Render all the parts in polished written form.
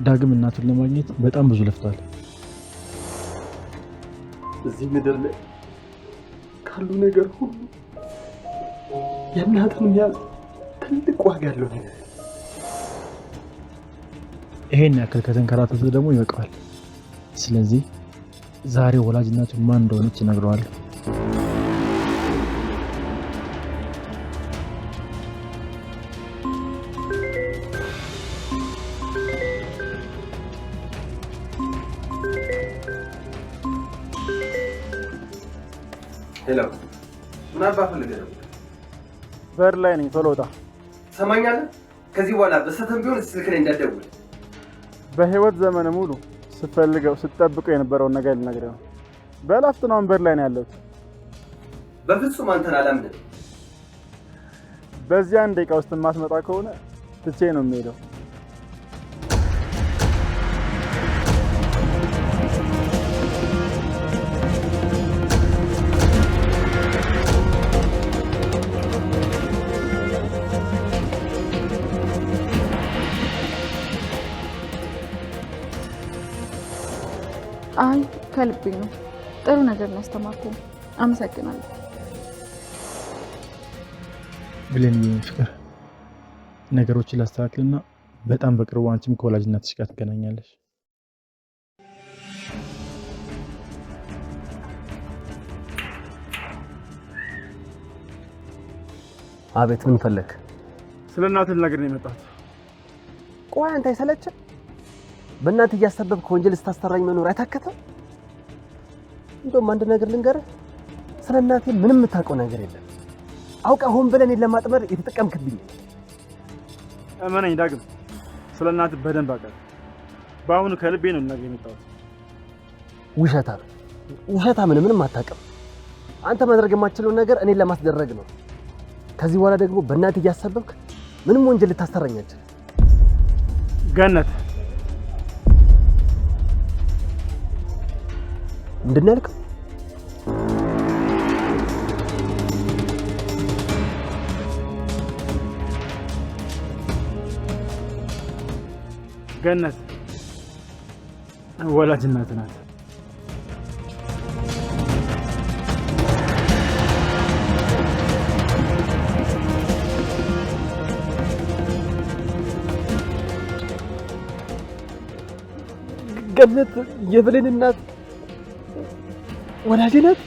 ዳግም እናቱን ለማግኘት በጣም ብዙ ለፍቷል። እዚህ ምድር ላይ ካሉ ነገር ሁሉ የእናትን ያህል ትልቅ ዋጋ ያለው ነገር ይሄን ያክል ከተንከራተተ ደግሞ ይበቃዋል። ስለዚህ ዛሬ ወላጅ እናቱ ማን እንደሆነች እነግረዋለሁ። ሄሎ፣ ምን አባህ ፈልገህ ነው? በር ላይ ነኝ፣ ቶሎ ውጣ። ሰማኛለህ? ከዚህ በኋላ በስተትም ቢሆን ስልክ ላይ እንዳትደውል። በህይወት ዘመን ሙሉ ስትፈልገው ስትጠብቀው የነበረውን ነገር ልነግርህ ነው። በላፍት ነው በር ላይ ነው ያለሁት። በፍጹም አንተን አላምንም። በዚህ አንድ ደቂቃ ውስጥ የማትመጣ ከሆነ ትቼ ነው የምሄደው። አይ ከልቤ ነው። ጥሩ ነገር ነው ያስተማርከኝ። አመሰግናለሁ። ብሌን ፍቅር፣ ነገሮችን ላስተካክልና በጣም በቅርቡ አንቺም ከወላጅ እናትሽ ጋር ትገናኛለሽ። አቤት፣ ምን ፈለክ? ስለ እናትህ ልነግርህ ነው የመጣሁት። ቆይ አንተ አይሰለችም? በእናትህ እያሰበብክ ወንጀል ስታስተራኝ መኖር አይታከተም? እንደውም አንድ ነገር ልንገርህ፣ ስለ እናቴ ምንም የምታውቀው ነገር የለም። አውቀህ ሆን ብለህ እኔን ለማጥመር የተጠቀምክብኝ። እመነኝ ዳግም፣ ስለ እናትህ በደንብ አውቃለሁ። በአሁኑ ከልቤ ነው ልነግርህ የመጣሁት። ውሸታም ምንም አታውቅም። አንተ ማድረግ የማትችለውን ነገር እኔን ለማስደረግ ነው። ከዚህ በኋላ ደግሞ በእናትህ እያሰበብክ ምንም ወንጀል ልታስተራኝ አትችልም። ገነት፣ ምንድን ነው ያልከው? ገነት ወላጅ እናት ናት። ገነት የብሌን እናት ወላጅ ናት?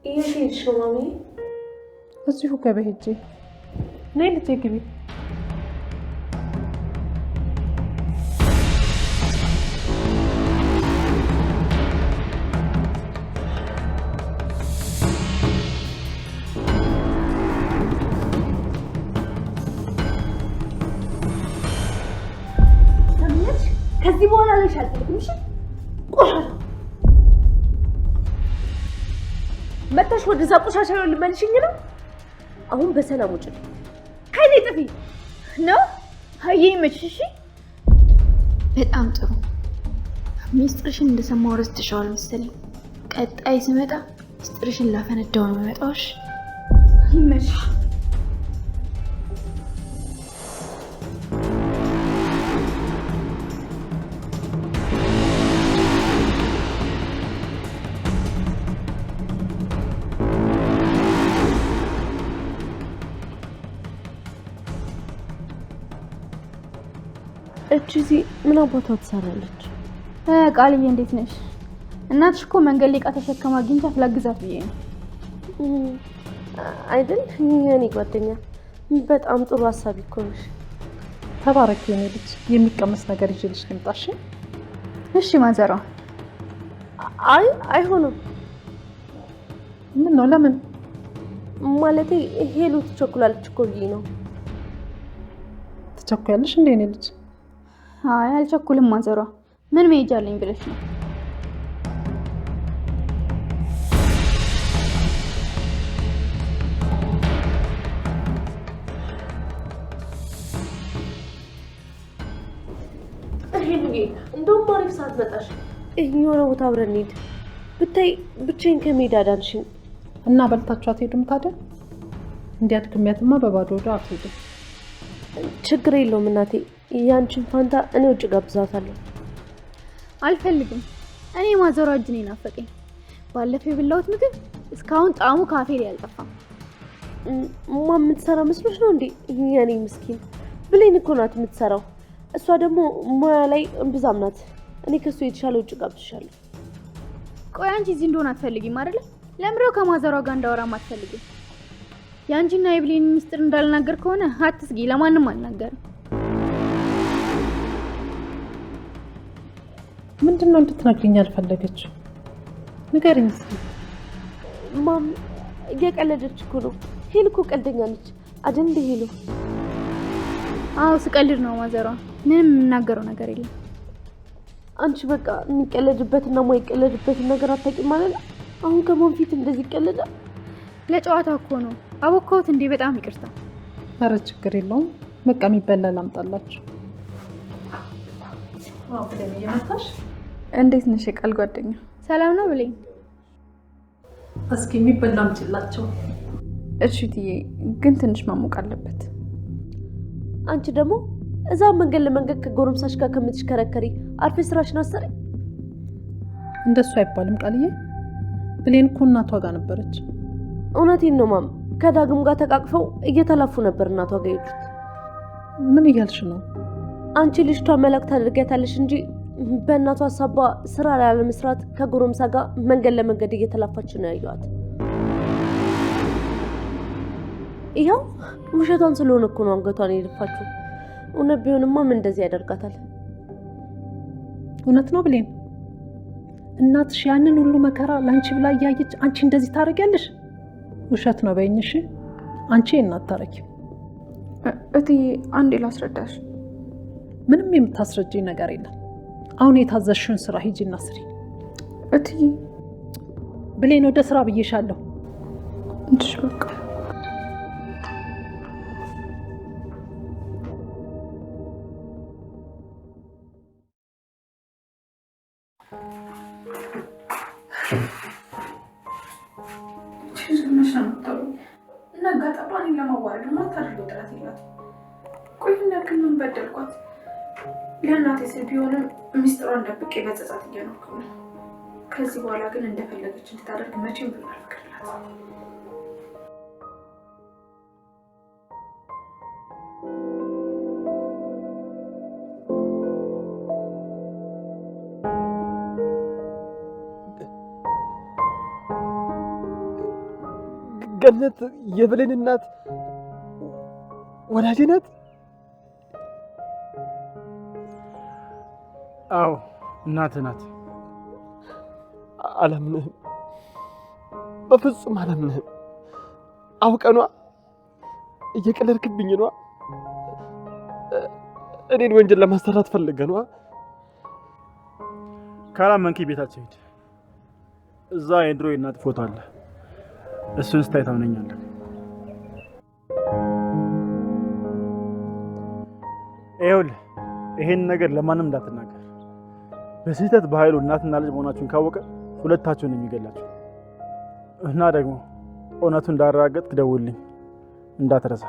እየሄድሽ ነው ማሚ? እዚሁ ገበያ ሄጄ ነይ ልጄ ግቢ። ከዚህ በኋላ ላይ ሻልኩኝ። እሺ ቆሻሻ መጣሽ ወደዛ ቆሻሻ ነው ልመልሽኝ ነው? አሁን በሰላም ውጭ ከኔ ጥፊ ነው። ሀይ ይመችሽ። በጣም ጥሩ። ሚስጥርሽን እንደሰማው ረስተሻል መሰለኝ። ቀጣይ ስመጣ ሚስጥርሽን ላፈነዳው ነው የምመጣው። ይመችሽ። እቺ ምን አባቷ ትሰራለች? ቃልዬ እንዴት ነሽ? እናትሽ እኮ መንገድ ላይ ዕቃ ተሸከማ አግኝቻት ላግዛት ብዬ ነው። አይደል? የኔ ጓደኛ በጣም ጥሩ ሀሳብ እኮ ነሽ። ተባረክ የኔ ልጅ። የሚቀመስ ነገር ይዤልሽ ልምጣሽ? እሺ ማዘሯ። አይሆንም። ምን ነው? ለምን? ማለቴ ሄሉ ትቸኩላለች እኮ ብዬ ነው። ትቸኩያለሽ እንዴ የኔ ልጅ? አይ አልቸኩልም ማዘሯ። ምን መሄጃ አለኝ ብለሽ ነው? ሄሉዬ እንደውም አሪፍ ሰዓት መጣሽ። የሆነ ቦታ አብረን እንሂድ። ብታይ ብቻዬን ከሜዳ ዳንሽኝ እና በልታችሁ አትሄዱም ታዲያ? እንዲያድክሚያትማ በባዶ ወደ አትሄዱም። ችግር የለውም እናቴ፣ ያንቺን ፋንታ እኔ ውጭ ጋብዛታለሁ። አልፈልግም። እኔ ማዘሯ እጅ ነው ናፈቀኝ። ባለፈው የበላሁት ምግብ እስካሁን ጣዕሙ ካፌ ላይ አልጠፋም። የምትሰራ መስሎሽ ነው እንዴ? የኔ ምስኪን ብሌን እኮ ናት የምትሰራው። እሷ ደግሞ ሙያ ላይ እምብዛም ናት። እኔ ከሱ የተሻለ ውጭ ጋብዝሻለሁ። ቆይ አንቺ እዚህ እንደሆነ አትፈልጊም አይደል? ለምረው ከማዘሯ ጋር እንዳወራም አትፈልጊም? ያንቺና የብሌን ሚስጥር እንዳልናገር ከሆነ አትስጊ፣ ለማንም አልናገርም። ምንድነው እንድትነግሪኝ አልፈለገችው? ንገሪኝ እስኪ። ማም እየቀለደች እኮ ነው። ሄሉ እኮ ቀልደኛ ነች አይደል ሄሉ? አዎ ስቀልድ ነው ማዘሯ። ምንም የምናገረው ነገር የለም። አንቺ በቃ የሚቀለድበትና የማይቀለድበትን ነገር አታውቂም ማለት ነው። አሁን ከማን ፊት እንደዚህ ይቀለዳል? ለጨዋታ እኮ ነው። አቦካሁት እንዴ? በጣም ይቅርታ። ኧረ ችግር የለውም። በቃ የሚበላ ላምጣላችሁ። አዎ ብሌን እየመጣሽ። እንዴት ነሽ የቃል ጓደኛ? ሰላም ነው ብሌን? እስኪ የሚበላ አምጪላቸው። እሺ ትዬ፣ ግን ትንሽ ማሞቅ አለበት። አንቺ ደግሞ እዛ መንገድ ለመንገድ ከጎረምሳሽ ጋር ከምትሽከረከሪ አርፈሽ ስራሽን አሰሪ። እንደሱ አይባልም ቃልዬ። ብሌን እኮ እናቷ ጋር ነበረች። እውነቴን ነው ማም። ከዳግም ጋር ተቃቅፈው እየተላፉ ነበር እናቷ ጋር የሄዱት። ምን እያልሽ ነው? አንቺ ልጅቷ መላክ ታደርጊያታለሽ እንጂ በእናቷ ሀሳቧ ስራ ላይ ለመስራት ከጎረምሳ ጋር መንገድ ለመንገድ እየተላፋች ነው ያዩዋት። ይኸው ውሸቷን ስለሆነ እኮ ነው አንገቷን የደፋችው። እውነት ቢሆንማ ምን እንደዚህ ያደርጋታል? እውነት ነው ብሌን። እናትሽ ያንን ሁሉ መከራ ላንቺ ብላ እያየች አንቺ እንደዚህ ታረጊያለሽ? ውሸት ነው በይኝ እሺ። አንቺ እናት ታረቂ። እትዬ አንዴ ላስረዳሽ። ምንም የምታስረጂኝ ነገር የለም። አሁን የታዘዝሽውን ስራ ሂጂና ስሪ። እትዬ ብሌን ወደ ስራ ብዬሻለሁ። እሺ በቃ። ነጋጠባን ለማዋረድ ማታደርገው ጥረት የላት። ቆይ ለምን ምን በደልኳት? ለእናቴ ስል ቢሆንም ሚስጥሯን ደብቄ በጸጸት እየኖርኩ ነው። ከዚህ በኋላ ግን እንደፈለገች እንድታደርግ መቼም ቢሆን አልፈቅድላትም። ገነት የብሌን እናት ወላጅ ናት? አዎ እናት ናት። አላምንህም፣ በፍጹም አላምንህም። አውቀኗ እየቀለድክብኝ ነው። እኔን ወንጀል ለማሰራት ፈልገህ ነው። ካላመንኪ ቤታችን ሂድ። እዛ የድሮ የእናት ፎቶ አለ። እሱን ስታይ ታምነኛለህ። ይኸውልህ ይሄን ነገር ለማንም እንዳትናገር። በስህተት በኃይሉ እናትና ልጅ መሆናችሁን ካወቀ ሁለታችሁን የሚገላችሁ እና ደግሞ እውነቱን እንዳረጋገጥክ ደውልልኝ እንዳትረሳ።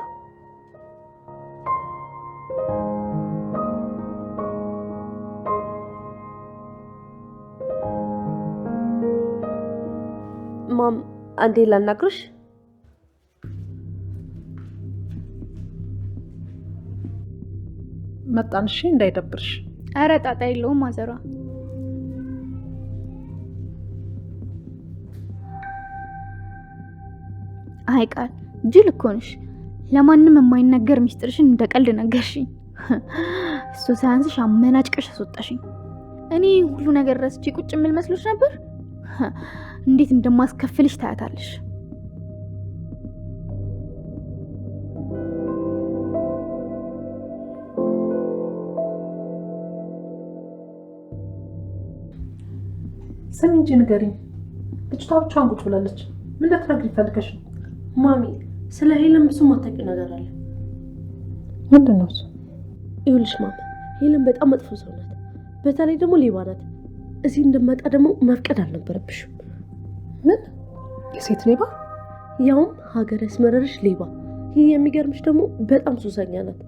ማም አንዴ ላናግርሽ። መጣን። እሺ እንዳይደብርሽ። ኧረ ጣጣ የለውም ማዘሯ። አይ ቃል ጅል እኮ ነሽ። ለማንም የማይነገር ሚስጥርሽን እንደ ቀልድ ነገርሽኝ። እሱ ሳያንስሽ አመናጭቀሽ አስወጣሽኝ። እኔ ሁሉ ነገር ረስቼ ቁጭ የምል መስሎሽ ነበር? እንዴት እንደማስከፍልሽ ታያታለሽ። ስሚ እንጂ ንገሪኝ። ልጅቷ ብቻዋን ቁጭ ብላለች። ምን ልትነግሪኝ ፈልገሽ ነው? ማሚ ስለ ሄለን ብዙ ማታውቂው ነገር አለ። ምንድን ነው እሱ? ይኸውልሽ ማማ ሄለን በጣም መጥፎ ሰው ናት። በተለይ ደግሞ ሌባ ናት። እዚህ እንደመጣ ደግሞ መፍቀድ አልነበረብሽም። ምን የሴት ሌባ? ያውም ሀገር ያስመረረሽ ሌባ። ይህ የሚገርምሽ ደግሞ በጣም ሱሰኛ ናት።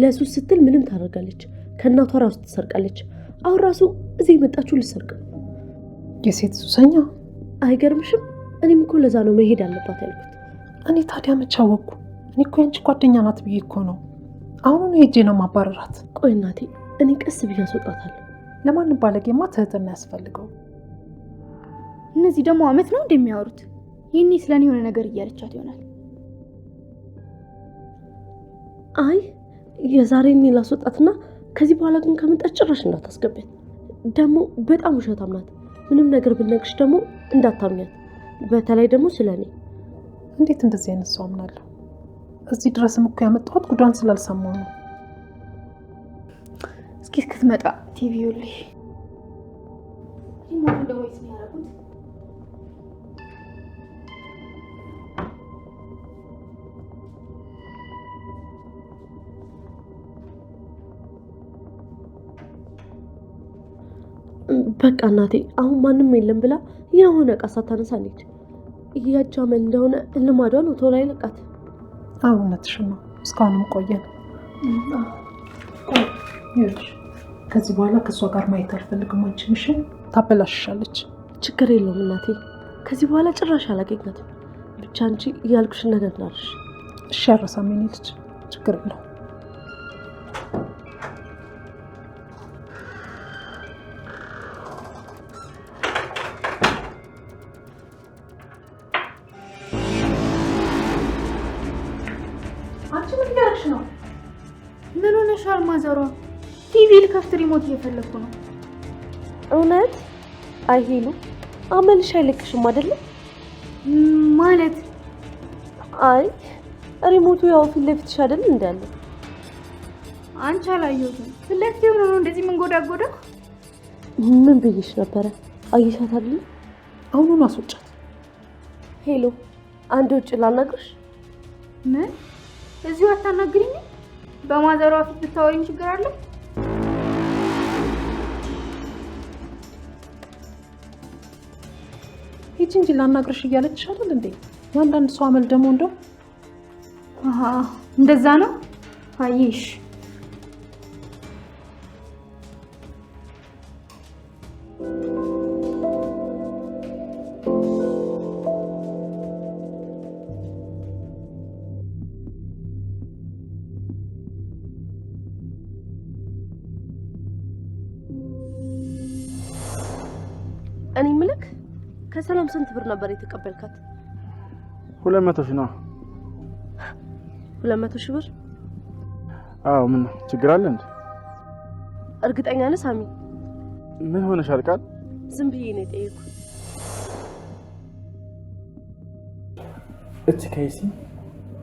ለሱስ ስትል ምንም ታደርጋለች። ከእናቷ ራሱ ትሰርቃለች። አሁን ራሱ እዚህ የመጣችሁ ልሰርቅ። የሴት ሱሰኛ? አይገርምሽም? እኔም እኮ ለዛ ነው መሄድ አለባት ያልኩት። እኔ ታዲያ መቼ አወቅኩ? እኔ እኮ ያንቺ ጓደኛ ናት ብዬ እኮ ነው። አሁኑኑ ሄጄ ነው ማባረራት። ቆይ እናቴ፣ እኔ ቀስ ብዬ አስወጣታለሁ። ለማንም ባለጌማ ትህትና ያስፈልገው። እነዚህ ደግሞ አመት ነው እንደሚያወሩት። ይህኔ ስለኔ የሆነ ነገር እያለቻት ይሆናል። አይ የዛሬን ላስወጣትና ከዚህ በኋላ ግን ከመጣች ጭራሽ እንዳታስገቢያት። ደግሞ በጣም ውሸታም ናት። ምንም ነገር ብነግርሽ ደግሞ እንዳታምኛት። በተለይ ደግሞ ስለኔ። እንዴት እንደዚህ አይነት ሰው አምናለሁ? እዚህ ድረስም እኮ ያመጣሁት ጉዳን ስላልሰማሁ ነው። እስኪ እስክትመጣ ቲቪው ላይ ይሞት ደግሞ ይስኝ ያረጉት። በቃ እናቴ አሁን ማንም የለም ብላ የሆነ ዕቃ ሳታነሳ ነች። ያጃመል እንደሆነ ልማዷ ነው። ቶሎ አይለቃት። እውነትሽን ነው። እስካሁንም ቆየን። ከዚህ በኋላ ከእሷ ጋር ማየት አልፈልግም። አንቺ ምሽን ታበላሽሻለች። ችግር የለውም እናቴ፣ ከዚህ በኋላ ጭራሽ አላገኛትም። ብቻ አንቺ ያልኩሽን ነገር እናድርሽ። እሺ አረሳም የኔ ልጅ፣ ችግር የለውም። ምን ሆነሻል ማዘሯ? ቲቪ ልከፍት ሪሞት እየፈለኩ ነው። እውነት? አይሄሉ አመልሽ አይለቅሽም አይደለ? ማለት አይ ሪሞቱ ያው ፊት ለፊትሽ አይደል እንዳለ። አንቺ አላየሁትም። ፊት ለፊት ሆኖ ነው እንደዚህ መንጎዳጎዳ። ምን ብዬሽ ነበረ? አየሻት አይደል? አሁኑን አስወጫት። ሄሎ አንድ ውጭ ላናግርሽ። ምን? እዚሁ አታናግሪኝ? በማዘሯ ፊት ብታወሪኝ ችግር አለ? ሂጂ እንጂ ላናግርሽ እያለችሽ አይደል እንዴ? ያንዳንድ ሰው አመል ደግሞ እንደው እንደዛ ነው። አየሽ እኔ ምልክ ከሰላም ስንት ብር ነበር የተቀበልካት? 200 ሺህ ነው። 200 ሺህ ብር? አዎ። ምን ችግር አለ እንዴ? እርግጠኛ ነህ ሳሚ? ምን ሆነሻል ቃል? ዝም ብዬ ነው የጠየኩት። እቺ ከይሲ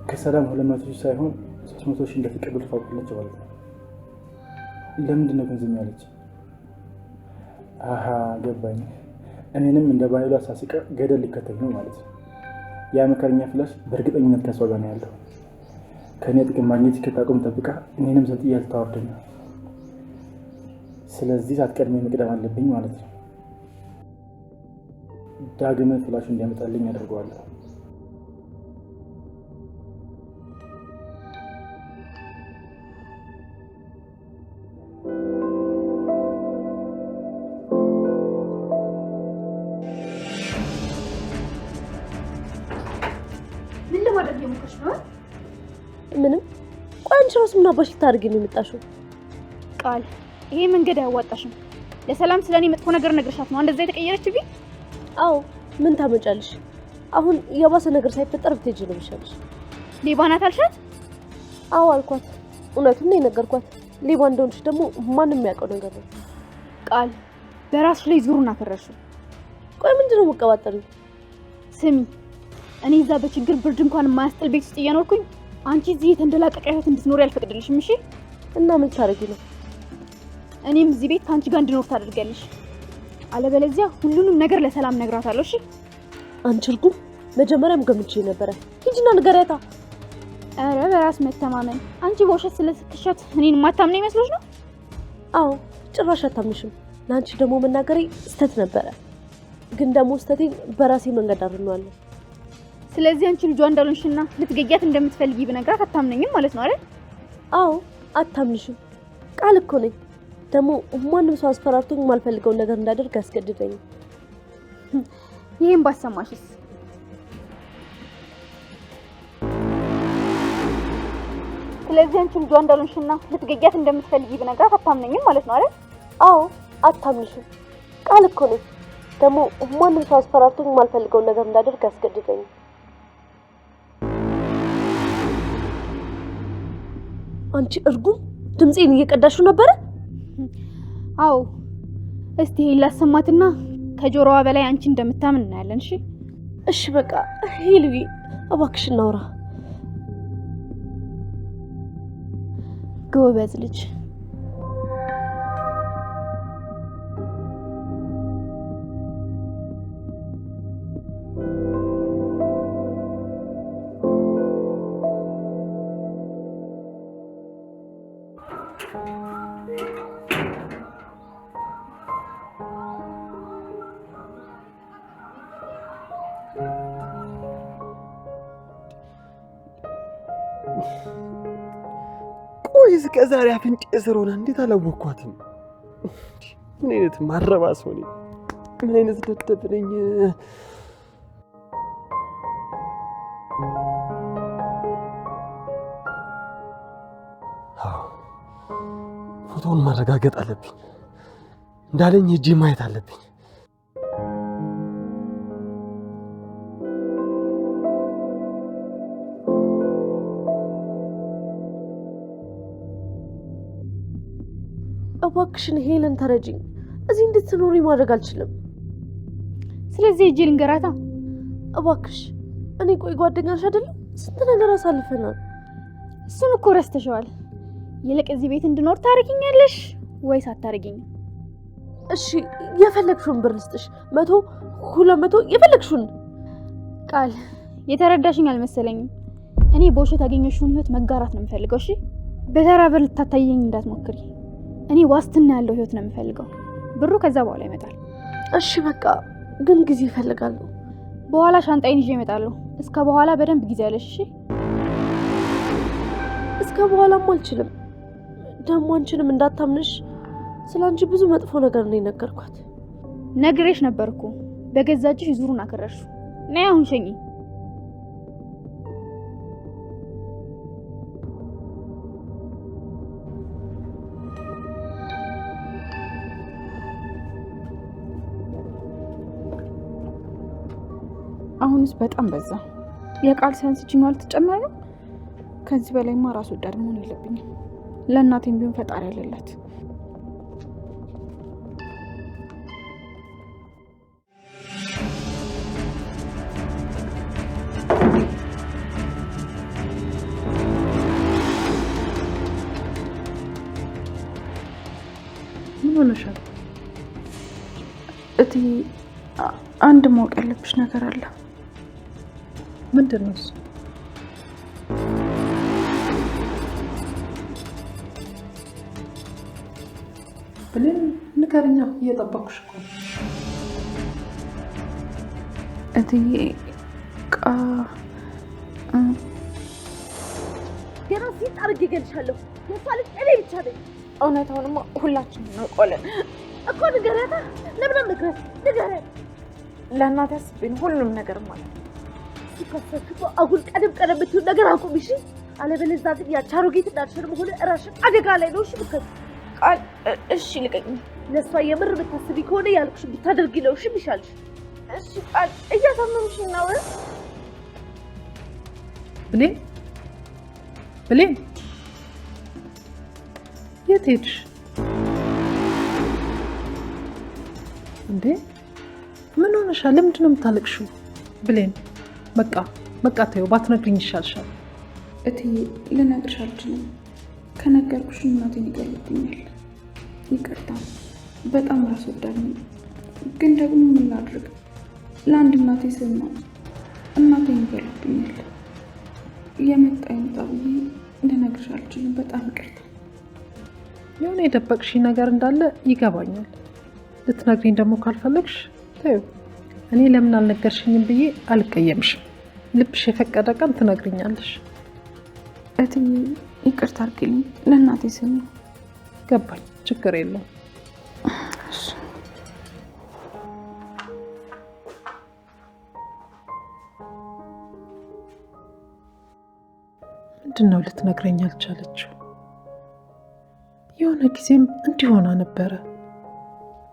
ከሰላም 200 ሺህ ሳይሆን 300 ሺህ እንደተቀበሉ ታውቃለች ማለት ነው። ለምንድን ነው ገንዘብ ያለች? ገባኝ። እኔንም እንደ ባይሉ አሳስቀ ገደል ሊከተል ነው ማለት ነው። ያ መከረኛ ፍላሽ በእርግጠኝነት ከሷ ጋር ነው ያለው። ከኔ ጥቅም ማግኘት ከታቆም ጠብቃ እኔንም ዘጥያ ልታወርደኝ ነው። ስለዚህ ሳትቀድሜ መቅደም አለብኝ ማለት ነው። ዳግም ፍላሽ እንዲያመጣልኝ አደርገዋለሁ። ምንም። ቆይ አንቺ ራስ ምን አባሽ ልታደርጊ ነው የመጣሽው? ቃል ይሄ መንገድ አያዋጣሽም። ለሰላም ስለኔ መጥፎ ነገር ነግረሻት ነው እንደዛ የተቀየረችብኝ? አዎ። ምን ታመጫለሽ? አሁን የባሰ ነገር ሳይፈጠር ብትሄጂ ነው የሚሻልሽ። ሌባ ናት አልሻት? አዎ አልኳት። እውነቱን ነው የነገርኳት። ሌባ እንደሆነች ደግሞ ማንም የሚያውቀው ነገር ነው። ቃል በራስሽ ላይ ዙሩን አፈረሽው። ቆይ ምንድነው መቀባጠሩ? ስሚ እኔ እዛ በችግር ብርድ እንኳን የማያስጥል ቤት ውስጥ እየኖርኩኝ አንቺ እዚህ የተንደላቀቀ ህይወት እንድትኖር ያልፈቅድልሽም። እሺ? እና ምን ታረጊ ነው? እኔም እዚህ ቤት ካንቺ ጋር እንድኖር ታደርጊያለሽ። አለበለዚያ ሁሉንም ነገር ለሰላም ነግራታለሁ። እሺ? አንቺ እርጉም፣ መጀመሪያም ገምቼ ነበረ። ሂጂና ንገሪያታ። ኧረ በራስ መተማመን። አንቺ በውሸት ስለተከሻት እኔን ማታምነኝ መስሎሽ ነው? አዎ ጭራሽ አታምንሽም። ለአንቺ ደግሞ መናገሬ ስተት ነበረ፣ ግን ደግሞ ስተቴን በራሴ መንገድ አርሜዋለሁ። ስለዚህ አንቺ ልጇ እንዳልሆንሽና ልትገያት እንደምትፈልጊ ብነግራት አታምነኝም ማለት ነው አይደል? አዎ አታምንሽም። ቃል እኮ ነኝ። ደግሞ ማንም ሰው አስፈራርቶኝ የማልፈልገውን ነገር እንዳደርግ ያስገድደኝ። ይሄን ባሰማሽስ? ስለዚህ አንቺ ልጇ እንዳልሆንሽና ልትገያት እንደምትፈልጊ ብነግራት አታምነኝም ማለት ነው አይደል? አዎ አታምንሽም። ቃል እኮ ነኝ። ደግሞ ማንም ሰው አስፈራርቶኝ የማልፈልገውን ነገር እንዳደርግ ያስገድደኝ። አንቺ እርጉም ድምጼን እየቀዳሽው ነበረ? አዎ። እስቲ ይሄን ላሰማትና ከጆሮዋ በላይ አንቺ እንደምታምን እናያለን። እሺ እሺ በቃ ሄሉዬ እባክሽ እናውራ። ጎበዝ ልጅ። ቆይ እስከ ዛሬ አፍንጭ ስር ሆና እንዴት አላወቅኳትም? ምን አይነት ማረባ ሰው ነኝ? ምን አይነት ደደብ ነኝ? ፎቶውን ማረጋገጥ አለብኝ። እንዳለኝ ሂጂ ማየት አለብኝ። እባክሽን ሄለን ተረጂኝ። እዚህ እንድትኖሪ ማድረግ አልችልም። ስለዚህ እጄ ልንገራታ እባክሽ። እኔ ቆይ ጓደኛሽ አይደለም? ስንት ነገር አሳልፈናል። እሱን እኮ ረስተሽዋል። ይልቅ እዚህ ቤት እንድኖር ታረጊኛለሽ ወይስ አታረጊኝም? እሺ የፈለግሽውን ብር ልስጥሽ፣ 100 200 የፈለግሽውን። ቃል የተረዳሽኝ አልመሰለኝም። እኔ በውሸት ያገኘሽውን ህይወት መጋራት ነው የምፈልገው። እሺ በተራ ብር ልታታየኝ እንዳትሞክሪ። እኔ ዋስትና ያለው ህይወት ነው የምፈልገው። ብሩ ከዛ በኋላ ይመጣል። እሺ በቃ ግን ጊዜ ይፈልጋል። በኋላ ሻንጣዬን ይዤ እመጣለሁ። እስከ በኋላ በደንብ ጊዜ አለሽ። እሺ እስከ በኋላም አልችልም። ደግሞ አንቺንም እንዳታምንሽ ስላንቺ ብዙ መጥፎ ነገር ነው የነገርኳት። ነግሬሽ ነበርኩ። በገዛ እጅሽ ዙሩን አከረርሽ። ነይ አሁን ሸኝ። አሁንስ በጣም በዛ። የቃል ሳይንስችኛው አልተጨመረም። ከዚህ በላይማ ራስ ወዳድ መሆን የለብኝም። ለእናቴም ቢሆን ፈጣሪ ያለላት። ምን ሆነሻል? እቲ አንድ ማወቅ ያለብሽ ነገር አለ። ምንድን ነው እሱ? ብሌን ንገሪኛ፣ እየጠበኩሽ እኮ ነው። እትዬ የራሴ ጣርግ ይገልሻለሁ። የሳልክ እኔ ብቻ ነኝ። እውነታውንማ ሁላችንም እናውቀዋለን እኮ። ንገሪያታ። ለምን ንገሪያት? ንገሪያት። ለእናቴ አስቤ ነው ሁሉም ነገር ማለት ነው። ሲከፈክፉ አጉል ቀደም ብትይው ነገር አቁም እሺ። አለበለዚያ ግን ያቺ አሮጊት እንዳልሽር መሆን እራስሽን አደጋ ላይ ነው። እሺ ብከት ቃል እሺ ልቀኝ። ለሷ የምር ብታስቢ ከሆነ ያልኩሽ ብታደርጊ ነው እሺ የሚሻልሽ። እሺ ቃል እያሳመምሽ ነው። ብሌን ብሌን፣ የት ሄድሽ እንዴ? ምን ሆነሻል? ለምንድን ነው የምታለቅሽው? ብሌን በቃ ተይው፣ ባትነግሪኝ ይሻልሻል። እትዬ ልነግርሽ አልችልም። ከነገርኩሽ እናቴን ይገሉብኛል። ይቅርታ፣ በጣም ራስ ወዳድ ነኝ። ግን ደግሞ ምን ላድርግ? ለአንድ እናቴ ስል ነው። እናቴን ይገሉብኛል። የመጣ ይምጣ ብዬ ልነግርሽ አልችልም። በጣም ይቅርታ። የሆነ የደበቅሽኝ ነገር እንዳለ ይገባኛል። ልትነግሪኝ ደግሞ ካልፈለግሽ ተይው። እኔ ለምን አልነገርሽኝም ብዬ አልቀየምሽም። ልብሽ የፈቀደ ቀን ትነግሪኛለሽ። እትዬ ይቅርታ አድርጊልኝ፣ ለእናቴ ስል ነው። ገባኝ፣ ችግር የለውም። ምንድን ነው ልትነግረኝ አልቻለችው? የሆነ ጊዜም እንዲሆና ነበረ።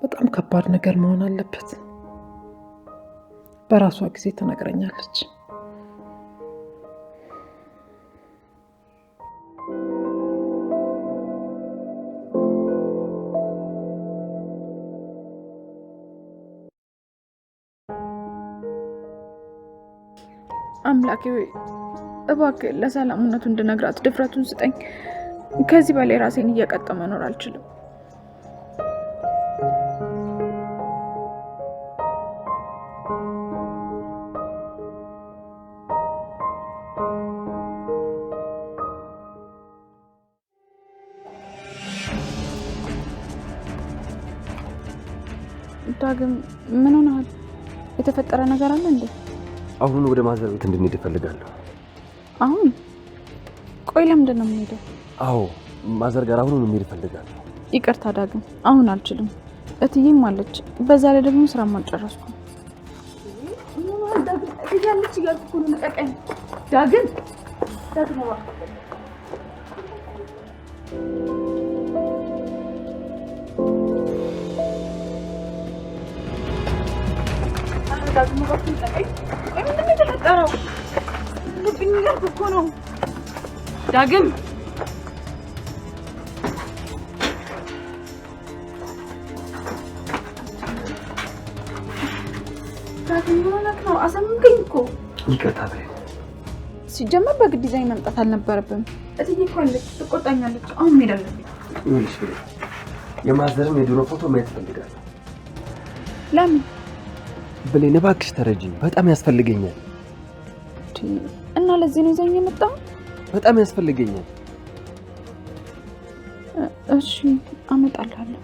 በጣም ከባድ ነገር መሆን አለበት። በራሷ ጊዜ ትነግረኛለች። አምላኬ ሆይ እባክህ ለሰላም እውነቱን እንድነግራት ድፍረቱን ስጠኝ። ከዚህ በላይ ራሴን እየቀጣሁ መኖር አልችልም። ዳግም ምን ሆነሃል? የተፈጠረ ነገር አለ እንዴ? አሁን ወደ ማዘር ቤት እንድንሄድ እፈልጋለሁ። አሁን? ቆይ ለምንድን ነው የምንሄደው? አዎ ማዘር ጋር አሁን መሄድ እፈልጋለሁ። ይቅርታ ዳግም፣ አሁን አልችልም። እትዬም አለች፣ በዛ ላይ ደግሞ ስራም አልጨረስኩም። ዳግም እያለች እያልኩ እኮ ነው። ልቀቀኝ ዳግም። ዳግም ዳግም እባክህ ልቀቀኝ። ምንድን ነው የተፈጠረው? ልብኝ እያልኩ እኮ ነው ዳግም። ዳግም ሆነክ ነው? አሰምከኝ እኮ። ይቅርታ በይ። ሲጀመር በግድ ይዛኝ መምጣት አልነበረብም። እትዬ እኮ አለች፣ ትቆጣኛለች። አሁን መሄድ አለብኝ። ይኸውልሽ ብሌ፣ የማዘርን የድሮ ፎቶ ማየት እፈልጋለሁ። ለምን? ብሌን እባክሽ ተረጂኝ፣ በጣም ያስፈልገኛል። እና ለዚህ ነው ይዘኝ የመጣው? በጣም ያስፈልገኛል። እሺ አመጣልሃለሁ።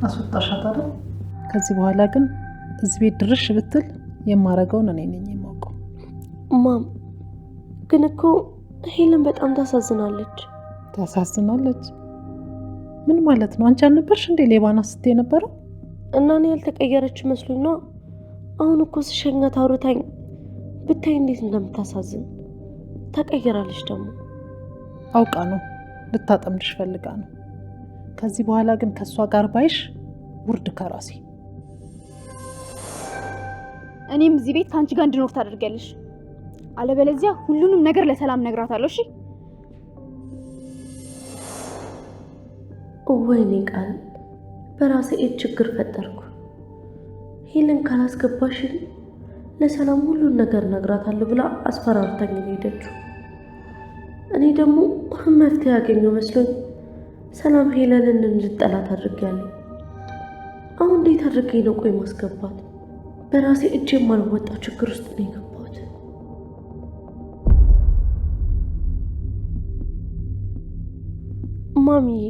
አስወጣሻት አይደል? ከዚህ በኋላ ግን እዚህ ቤት ድርሽ ብትል የማረገውን እኔ ነኝ የማውቀው። ማም ግን እኮ ሄለን በጣም ታሳዝናለች። ታሳዝናለች? ምን ማለት ነው? አንቺ አልነበርሽ እንዴ ሌባና ስትይ የነበረው? እና እኔ ያልተቀየረች መስሎኝ ነው። አሁን እኮ ስሸኛት አውርታኝ ብታይ እንዴት እንደምታሳዝን። ተቀየራለች ደግሞ። አውቃ ነው፣ ልታጠምድሽ ፈልጋ ነው። ከዚህ በኋላ ግን ከሷ ጋር ባይሽ ውርድ ከራሴ። እኔም እዚህ ቤት ከአንቺ ጋር እንድኖር ታደርጊያለሽ። አለበለዚያ ሁሉንም ነገር ለሰላም ነግራታለሁ። እሺ? ወይኔ ቃል፣ በራሴ ችግር ፈጠርኩ። ሄለን ካላስገባሽን ለሰላም ሁሉን ነገር ነግራታለሁ ብላ አስፈራርታኝ ሄደችው። እኔ ደግሞ መፍትሄ ያገኘው መስሎኝ ሰላም ሄለንን እንድጠላት አድርጌያለሁ። አሁን እንዴት አድርጌ ነው ቆይ ማስገባት? በራሴ እጅ የማልወጣው ችግር ውስጥ ነው የገባሁት። ማሚዬ፣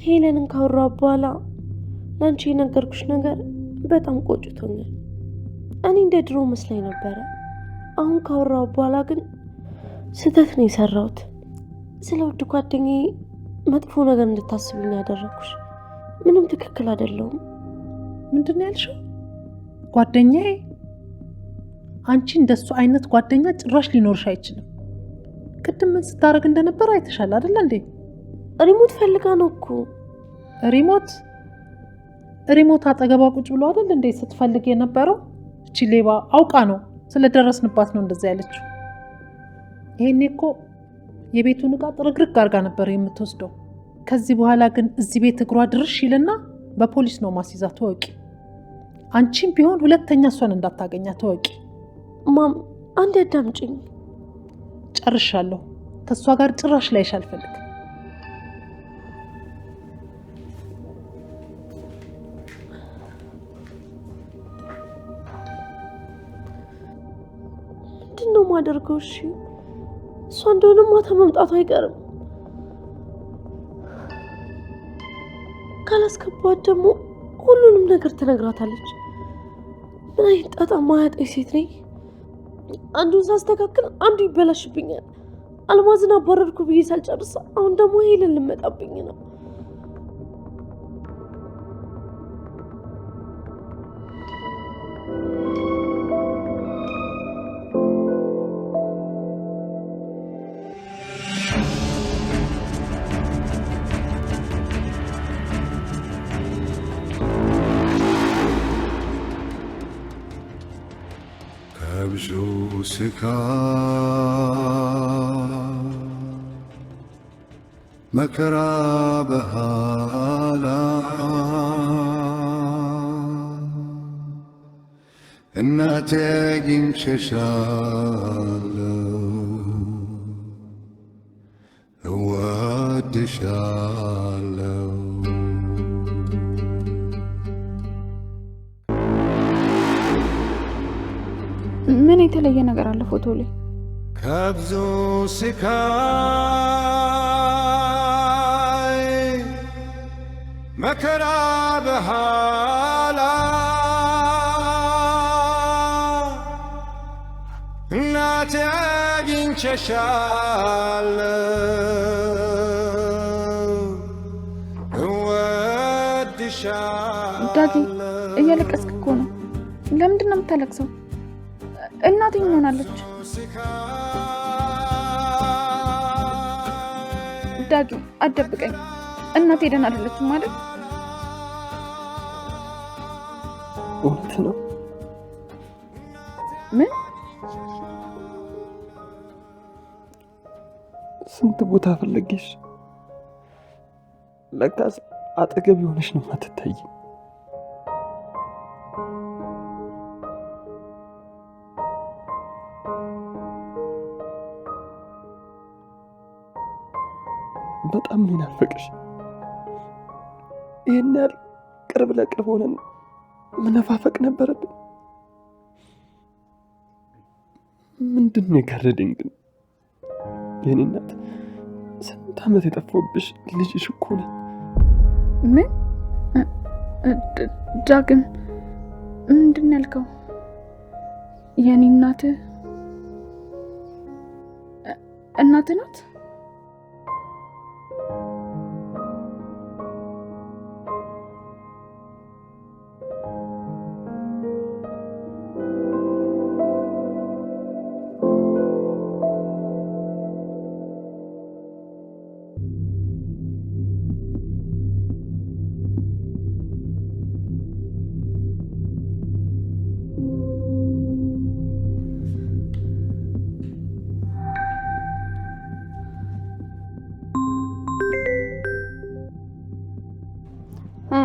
ሄለንን ካወራሁ በኋላ ለአንቺ የነገርኩሽ ነገር በጣም ቆጭቶኛል። እኔ እንደ ድሮ መስላኝ ነበረ። አሁን ካወራሁ በኋላ ግን ስህተት ነው የሰራሁት። ስለ ውድ ጓደኛዬ መጥፎ ነገር እንድታስብኝ ያደረኩሽ ምንም ትክክል አይደለሁም። ምንድን ነው ያልሽው? ጓደኛዬ? አንቺ እንደሱ አይነት ጓደኛ ጭራሽ ሊኖርሽ አይችልም። ቅድም ምን ስታደርግ እንደነበር አይተሻል አይደል እንዴ? ሪሞት ፈልጋ ነው እኮ። ሪሞት አጠገቧ ቁጭ ብሎ አይደል እንዴ ስትፈልግ የነበረው? እቺ ሌባ አውቃ ነው፣ ስለደረስንባት ነው እንደዛ ያለችው። ይሄኔ እኮ የቤቱን ዕቃ ጥርግርግ አድርጋ ነበር የምትወስደው። ከዚህ በኋላ ግን እዚህ ቤት እግሯ ድርሽ ይልና በፖሊስ ነው ማስይዛት። ተወቂ። አንቺም ቢሆን ሁለተኛ እሷን እንዳታገኛት ተወቂ። ማም አንዴ አዳምጪኝ። ጨርሻለሁ። ከእሷ ጋር ጭራሽ ላይሽ አልፈልግም። ምንድን ነው የማደርገው? እሺ እሷ እንደሆነ ማታ መምጣቱ አይቀርም። ካላስገባት ደግሞ ሁሉንም ነገር ትነግራታለች። ምን አይነት ጣጣ ማያጠኝ ሴት ነኝ። አንዱን ሳስተካክል አንዱ ይበላሽብኛል። አልማዝን አባረርኩ ብዬ ሳልጨርስ አሁን ደግሞ ሄለን ልመጣብኝ ነው። ከብዙ ስቃይ መከራ በኋላ እናቴ አግኝቼሻለሁ፣ እወድሻለሁ። ምን የተለየ ነገር አለ ፎቶ ላይ? ከብዙ ስቃይ መከራ በኋላ እናቴ አግኝቼሻለሁ፣ እወድሻለሁ። ዳጊ እያለቀስክ እኮ ነው። ለምንድን ነው የምታለቅሰው? እናቴ ምን ሆናለች? ዳጊ አትደብቀኝ። እናቴ ደህና አይደለችም ማለት? እውነት ነው? ምን? ስንት ቦታ ፈለግሽ፣ ለካስ አጠገብ የሆነሽ ነው የማትታይ። በጣም ነው ናፈቀሽ። ይሄን ያህል ቅርብ ለቅርብ ሆነን መነፋፈቅ ነበረብን። ምንድን ነው የጋረደኝ ግን? የኔ እናት ስንት ዓመት የጠፋሁብሽ ልጅሽ እኮ ነኝ። ምን? ዳግም ምንድን ነው ያልከው? የኔ እናት ናት?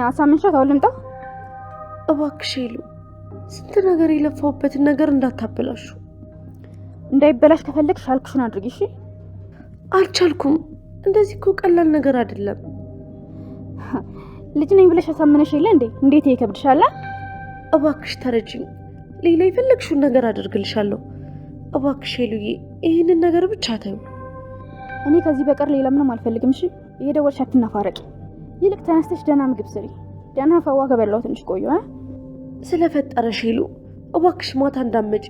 አሳምንሻት አሁን ልምጣ? እባክሽ ሄሉ፣ ስንት ነገር የለፋውበትን ነገር እንዳታበላሹ። እንዳይበላሽ ከፈለግሽ አልኩሽን አድርጊ። እሺ? አልቻልኩም። እንደዚህ እኮ ቀላል ነገር አይደለም። ልጅ ነኝ ብለሽ አሳምነሽ የለ እንዴ? እንዴት ይከብድሻል? እባክሽ ተረጂኝ። ሌላ የፈለግሽውን ነገር አደርግልሻለሁ። እባክሽ ሄሉዬ፣ ይሄንን ነገር ብቻ ተይው። እኔ ከዚህ በቀር ሌላ ምንም አልፈልግም። እሺ? እየደወልሽ አትናፋረቂ። ይልቅ ተነስተሽ ደህና ምግብ ስሪ። ደህና ፈዋ ከበላው ትንሽ ቆዩ። ስለፈጠረሽ ሄሉ እባክሽ ማታ እንዳትመጪ።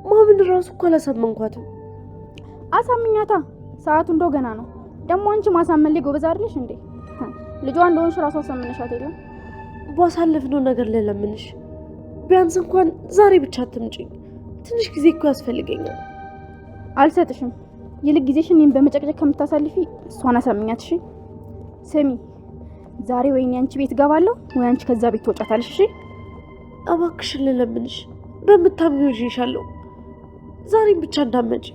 ማምን ራሱ እኮ አላሳመንኳትም። አሳምኛታ። ሰዓቱ እንደው ገና ነው። ደግሞ አንቺ ማሳመን ላይ ጎበዝ አይደለሽ እንዴ? ልጇ እንደሆንሽ ራሱ አሳምነሻት የለም? ባሳለፍነው ነገር ለለምንሽ ቢያንስ እንኳን ዛሬ ብቻ አትምጪ። ትንሽ ጊዜ እኮ ያስፈልገኛል። አልሰጥሽም። ይልቅ ጊዜሽን እኔን በመጨቅጨቅ ከምታሳልፊ እሷን አሳምኛት። እሺ? ስሚ፣ ዛሬ ወይ አንቺ ቤት ገባለሁ ወይ አንቺ ከዛ ቤት ትወጫታለሽ። እሺ? እባክሽን ልለምንሽ፣ በምታምኚው ይዤሻለሁ። ዛሬም ብቻ እንዳትመጪ።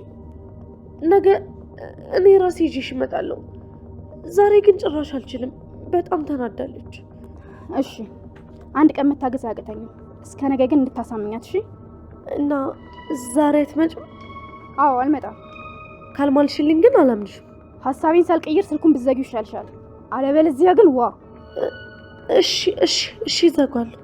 ነገ እኔ ራሴ ይዤሽ እመጣለሁ። ዛሬ ግን ጭራሽ አልችልም። በጣም ተናዳለች። እሺ አንድ ቀን መታገዝ አያቅተኝም። እስከ ነገ ግን እንድታሳምኛት እሺ? እና ዛሬ አትመጭም? አዎ አልመጣም። ካልማልሽልኝ ግን አላምንሽም። ሀሳቤን ሳልቀይር ስልኩን ብትዘጊው ይሻልሻል። አለበለዚያ ግን ዋ። እሺ እዘጋለሁ።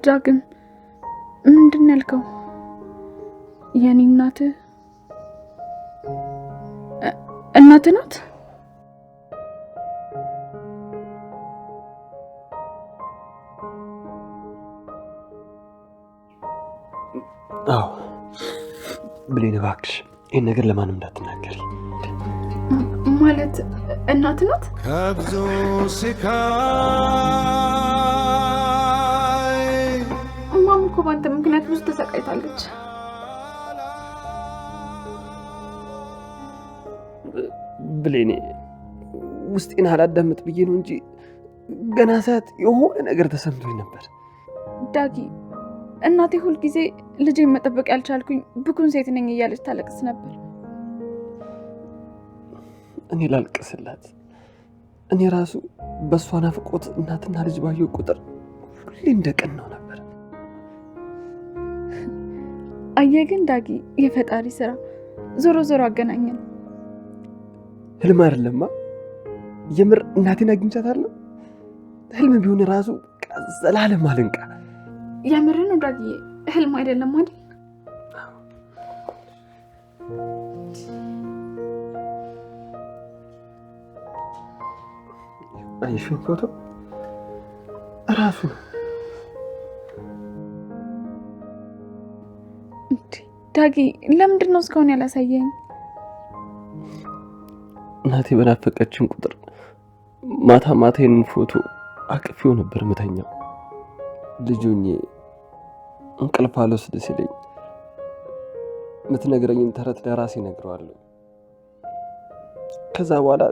ዳግም ምንድን ነው ያልከው? የኔ እናት ናት? አዎ ብሌን እባክሽ ይህን ነገር ለማንም እንዳትናገሪ። ማለት እናት ናት? ከብዙ ስቃይ እማም እኮ ባንተ ምክንያት ብዙ ተሰቃይታለች። ብሌኔ ውስጤን አላዳምጥ ብዬ ነው እንጂ ገና ሰዓት የሆነ ነገር ተሰምቶኝ ነበር። ዳጊ እናቴ ሁልጊዜ ልጄን መጠበቅ ያልቻልኩኝ ብኩን ሴት ነኝ እያለች ታለቅስ ነበር። እኔ ላልቅስላት? እኔ ራሱ በእሷ ናፍቆት እናትና ልጅ ባየሁ ቁጥር ሁሌ እንደቀናው ነበር። አየህ ግን ዳጊ የፈጣሪ ስራ ዞሮ ዞሮ አገናኘን። ህልም አይደለማ። የምር እናቴን አግኝቻታለሁ። ህልም ቢሆን ራሱ ዘላለም አልንቃ። የምር ነው ዳጊ፣ ህልም አይደለም አይደል? አይሽን ፎቶ ራሱ ዳጊ ለምንድን ነው እስካሁን ያላሳየኝ? እናቴ በናፈቀችን ቁጥር ማታ ማታ የንን ፎቶ አቅፌው ነበር ምተኛው። ልጁኝ እንቅልፍ አልወስድ ሲለኝ የምትነግረኝን ተረት ለራሴ እነግረዋለሁ። ከዛ በኋላ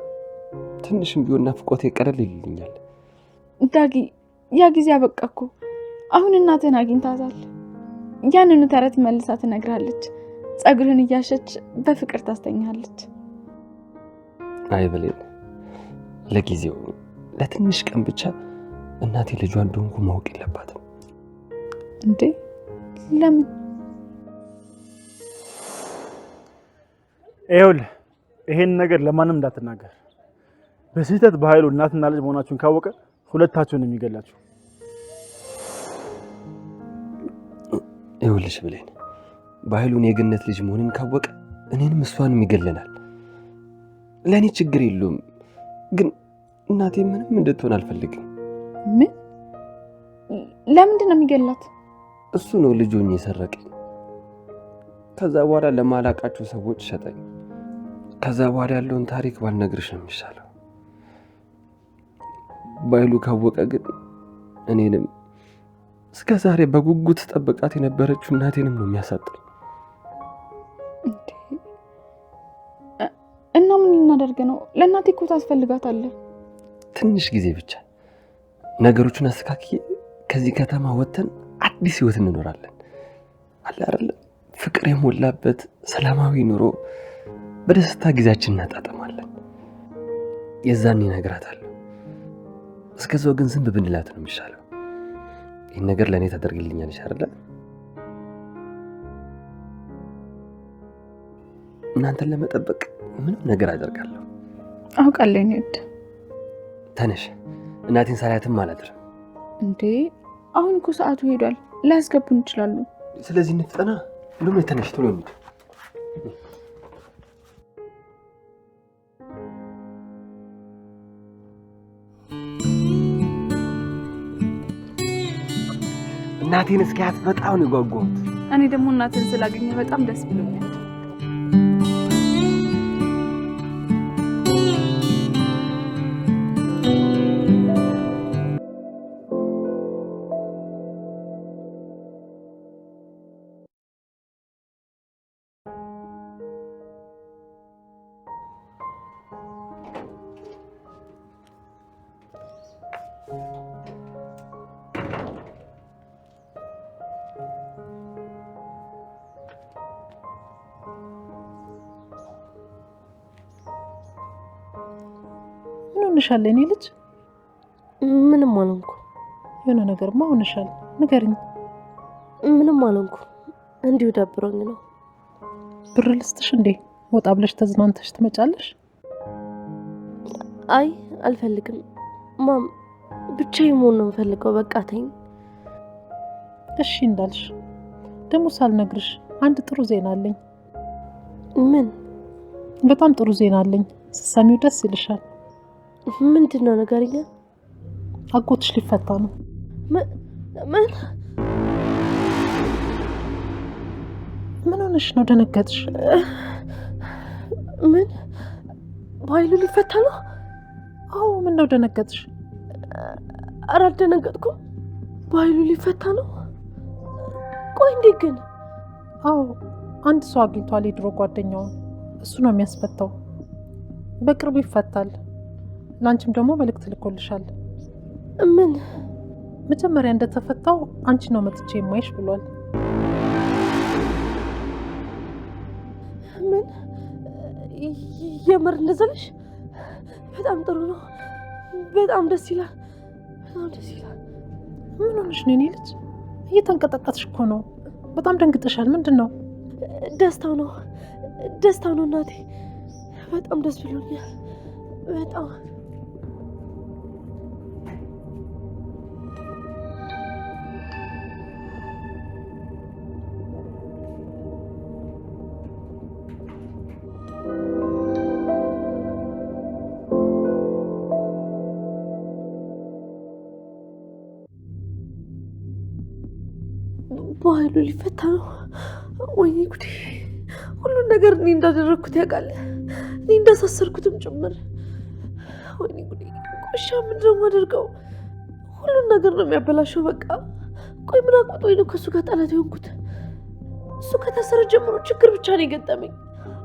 ትንሽም ቢሆን ናፍቆቴ ቀለል ይልኛል። ዳጊ ያ ጊዜ አበቃ እኮ። አሁን እናትህን አግኝታታል። ያንኑ ተረት መልሳ ትነግራለች። ጸጉርህን እያሸች በፍቅር ታስተኛለች። አይ ብሌን፣ ለጊዜው ለትንሽ ቀን ብቻ እናቴ ልጇ እንደሆንኩ ማወቅ የለባትም። እንዴ ለምን? ይኸውልህ ይሄን ነገር ለማንም እንዳትናገር። በስህተት በኃይሉ እናትና ልጅ መሆናችሁን ካወቀ ሁለታችሁን የሚገላችሁ። ይኸውልሽ ብሌን፣ በኃይሉን የገነት ልጅ መሆንን ካወቀ እኔንም እሷንም ይገለናል። ለእኔ ችግር የለውም፣ ግን እናቴ ምንም እንድትሆን አልፈልግም። ምን? ለምንድን ነው የሚገላት? እሱ ነው ልጁን የሰረቀኝ። ከዛ በኋላ ለማላቃቸው ሰዎች ሸጠኝ። ከዛ በኋላ ያለውን ታሪክ ባልነግርሽ ነው የሚሻለው። በኃይሉ ካወቀ ግን እኔንም እስከ ዛሬ በጉጉት ጠብቃት የነበረችው እናቴንም ነው የሚያሳጥኝ። እና ምን እናደርግ ነው? ለእናቴ እኮ ታስፈልጋታለህ። ትንሽ ጊዜ ብቻ ነገሮችን አስተካክዬ ከዚህ ከተማ ወጥተን አዲስ ህይወት እንኖራለን። አለ አይደል? ፍቅር የሞላበት ሰላማዊ ኑሮ በደስታ ጊዜያችን እናጣጣማለን። የዛኔ እነግራታለሁ። እስከዛው ግን ዝም ብንላት ነው የሚሻለው። ይህን ነገር ለእኔ ታደርግልኛለሽ አይደል? እናንተን ለመጠበቅ ምንም ነገር አደርጋለሁ። አውቃለሁ። እኔድ ተነሽ፣ እናቴን ሳላያትም አላድርም። እንዴ አሁን እኮ ሰዓቱ ሄዷል። ላያስገቡን ይችላሉ። ስለዚህ እንፍጠና። እንደውም ተነሽ ቶሎ እንሂድ። እናቴን እስኪያት በጣም ነው የጓጓሁት። እኔ ደግሞ እናትን ስላገኘ በጣም ደስ ብሎኛል። ምን ሆነሻል የኔ ልጅ? ምንም አልሆንኩ። የሆነ ነገርማ ሆነሻል፣ ንገሪኝ። ምንም አልሆንኩ፣ እንዲሁ ደብሮኝ ነው። ብር ልስጥሽ እንዴ? ወጣ ብለሽ ተዝናንተሽ ትመጫለሽ? አይ አልፈልግም ማም፣ ብቻዬን መሆን ነው የምፈልገው። በቃ ተይኝ። እሺ እንዳልሽ። ደግሞ ሳልነግርሽ አንድ ጥሩ ዜና አለኝ። ምን? በጣም ጥሩ ዜና አለኝ። ስትሰሚው ደስ ይልሻል። ምንድን ነው ንገሪኝ። አጎትሽ ሊፈታ ነው። ምን ምን ሆነሽ ነው? ደነገጥሽ? ምን? በኃይሉ ሊፈታ ነው? አዎ። ምን ነው ደነገጥሽ? ኧረ አልደነገጥኩም። በኃይሉ ሊፈታ ነው? ቆይ እንዴት ግን? አዎ፣ አንድ ሰው አግኝቷል፣ የድሮ ጓደኛውን። እሱ ነው የሚያስፈታው። በቅርቡ ይፈታል። ላንቺም ደግሞ መልእክት ልኮልሻል። ምን? መጀመሪያ እንደተፈታው አንቺ ነው መጥቼ የማይሽ ብሏል። ምን? የምር እንደዛ ነሽ? በጣም ጥሩ ነው። በጣም ደስ ይላል። በጣም ደስ ይላል። ምን ሆነሽ ነው የኔ ልጅ? እየተንቀጠቀጥሽ እኮ ነው። በጣም ደንግጠሻል። ምንድን ነው? ደስታው ነው፣ ደስታው ነው እናቴ። በጣም ደስ ብሎኛል። በጣም በኃይሉ ሊፈታ ነው። ወይኔ ጉዴ! ሁሉን ነገር እኔ እንዳደረግኩት ያውቃል። እኔ እንዳሳሰርኩትም ጭምር። ወይኔ ጉዴ! ቆሻ ምንድን ነው የማደርገው? ሁሉን ነገር ነው የሚያበላሸው። በቃ ቆይ ምን አቁጦኝ ነው ከእሱ ጋር ጠላት የሆንኩት? እሱ ከታሰረ ጀምሮ ችግር ብቻ ነው የገጠመኝ።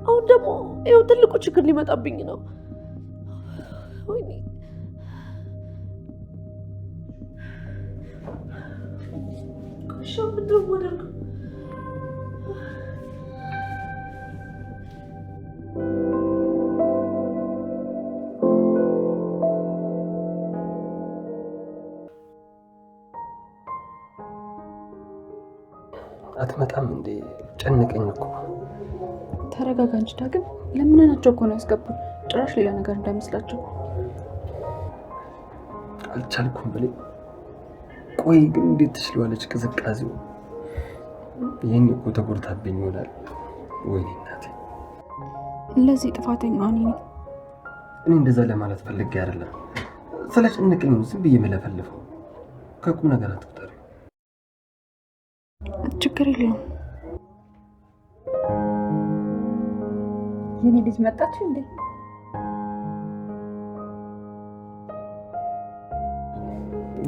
አሁን ደግሞ ይኸው ትልቁ ችግር ሊመጣብኝ ነው። ወይኔ ቆሻ ምንድን ነው የማደርገው? አትመጣም እንዴ? ጨነቀኝ እኮ። ተረጋጋ እንጂ ዳግም። ለምንናቸው እኮ ነው ያስገቡን። ጭራሽ ሌላ ነገር እንዳይመስላቸው። አልቻልኩም ብሌ። ቆይ ግን እንዴት ትችላለች? ቅዝቃዜው ይሄን እኮ ተጎድታብኝ ይሆናል። ወይኔ እናቴ፣ ለዚህ ጥፋተኛ እኔ ነኝ። እኔ እንደዛ ለማለት ፈልጌ አይደለም። ስለጨነቀኝ ነው ዝም ብዬ የምለፈልፈው። ከቁም ነገር አትቁጠሪ። ችግር የለውም። የኔ ልጅ መጣች እንዴ?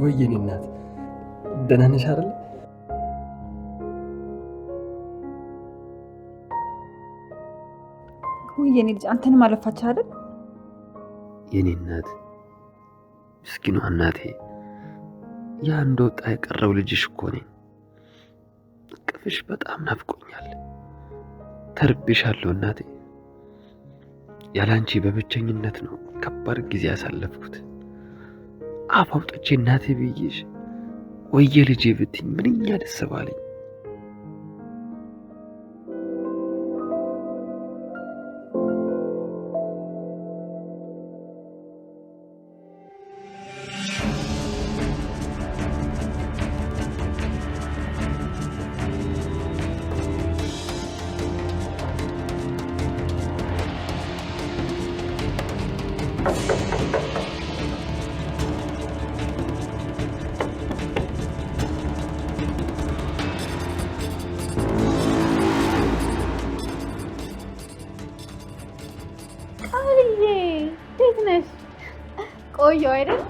ወይ የኔ እናት ደህና ነሽ አይደል? ወይ የኔ ልጅ አንተንም አለፋች አይደል? የኔ እናት ምስኪኗ እናቴ፣ ያ እንደወጣ የቀረው ልጅሽ እኮ ነኝ። እቅፍሽ በጣም ናፍቆኛል። ተርቤሻለሁ እናቴ። ያላንቺ በብቸኝነት ነው ከባድ ጊዜ ያሳለፍኩት። አፍ አውጥቼ እናቴ ብዬሽ ወየ ልጄ ብትኝ ምንኛ ደስ ባለኝ። ቆየሁ አይደል?